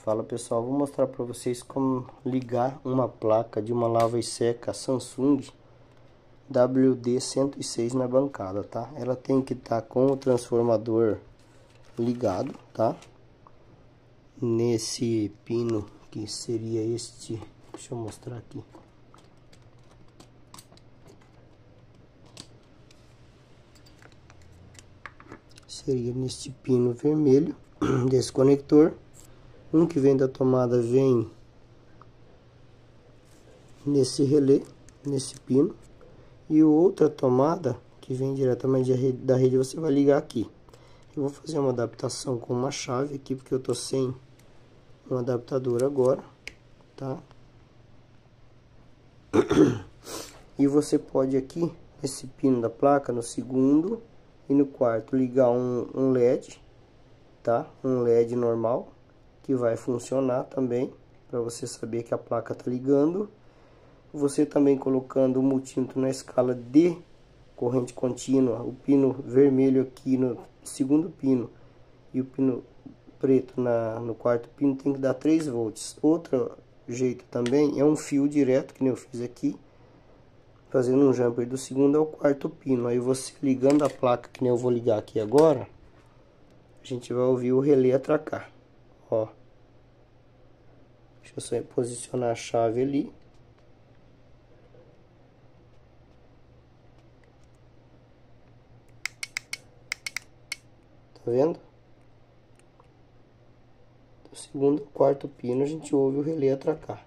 Fala pessoal, vou mostrar para vocês como ligar uma placa de uma lava e seca Samsung WD-106 na bancada, tá? Ela tem que estar com o transformador ligado, tá? Nesse pino que seria este, deixa eu mostrar aqui. Seria neste pino vermelho desse conector. Um que vem da tomada vem nesse relé, nesse pino, e outra tomada que vem diretamente da rede você vai ligar aqui. Eu vou fazer uma adaptação com uma chave aqui porque eu tô sem um adaptador agora, tá? E você pode aqui nesse pino da placa, no segundo e no quarto, ligar um LED, tá? Um LED normal que vai funcionar também, para você saber que a placa tá ligando. Você também colocando o multímetro na escala de corrente contínua, o pino vermelho aqui no segundo pino e o pino preto no quarto pino tem que dar 3 volts. Outro jeito também é um fio direto, que nem eu fiz aqui, fazendo um jumper do segundo ao quarto pino. Aí você ligando a placa, que nem eu vou ligar aqui agora, a gente vai ouvir o relé atracar. Ó, deixa eu só posicionar a chave ali. Tá vendo? Do segundo ao quarto pino a gente ouve o relé atracar.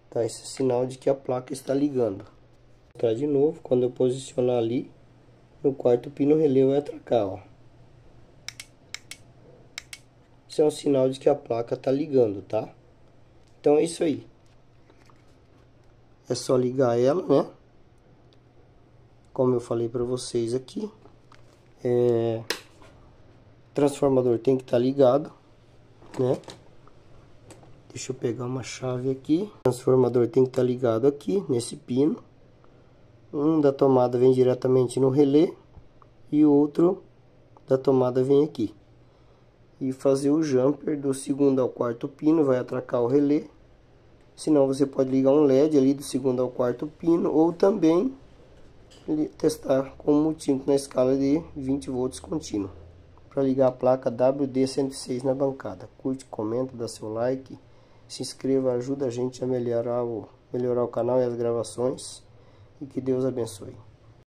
Tá, esse é sinal de que a placa está ligando. Vou mostrar de novo, quando eu posicionar ali, no quarto pino o relé vai atracar, ó. Isso é um sinal de que a placa está ligando, tá? Então é isso aí. É só ligar ela, né? Como eu falei para vocês aqui. O transformador tem que estar ligado, né? Deixa eu pegar uma chave aqui. O transformador tem que estar ligado aqui, nesse pino. Um da tomada vem diretamente no relé e o outro da tomada vem aqui. E fazer o jumper do segundo ao quarto pino, vai atracar o relé. Senão você pode ligar um LED ali do segundo ao quarto pino, ou também testar com um multímetro na escala de 20 volts contínuo. Para ligar a placa WD-106 na bancada. Curte, comenta, dá seu like, se inscreva, ajuda a gente a melhorar o canal e as gravações. E que Deus abençoe.